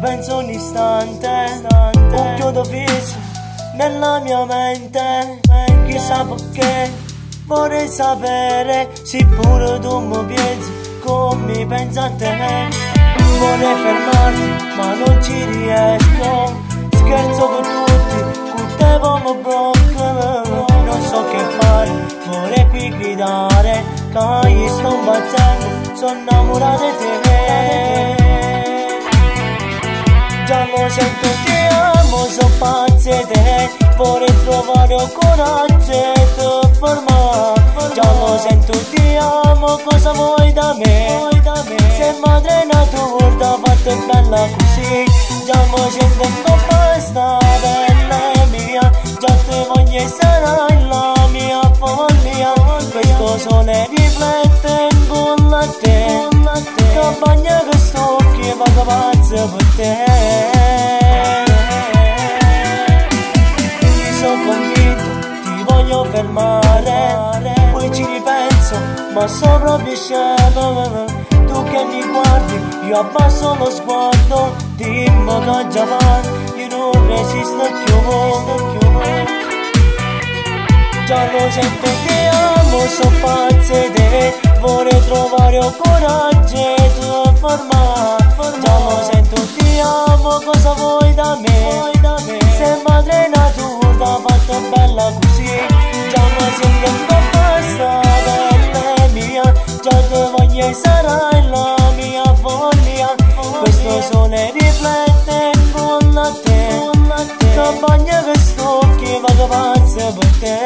penso un istante, un chiodo fisso nella mia mente. Chissà perché, vorrei sapere se pure tu mi pensi come pensi a te. Vorrei fermarti ma non ci riesco, scherzo con tutti, con te come blocco. Non so che fare, vorrei qui gridare, che io sto impazzendo, sono innamorato di te. Già lo sento, ti amo, sono pazzo di te, vorrei trovare un coraggio e ti fermare. Già lo sento, ti amo, cosa vuoi da me? Se madre natura t'ha fatto bella così. Già lo sento, non basta, bella mia, già ti voglio e sarai la mia follia. Questo sole riflette con la te, campagna che sto che vado pazzo per te. Quindi sono convinto, ti voglio fermare, poi ci ripenso, ma so proprio scemo. Tu che mi guardi, io abbasso lo sguardo, dimmi che già va, io non resisto più. Già lo sento, ti amo, sono pazzo di te, vorrei trovare un coraggio e ti fermare. Già lo sento, ti amo, cosa vuoi da me? Se madre natura t'ha fatto bella così. Già lo sento, non basta, bella mia, già ti voglio e sarai la mia follia. Questo sole riflette con la te, campagna che sto che vado pazzo per te.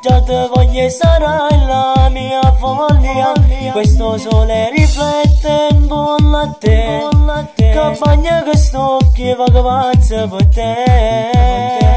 Già ti voglio e sarai la mia follia. Questo sole riflette con la te, campagna che sto che va pazzo per te.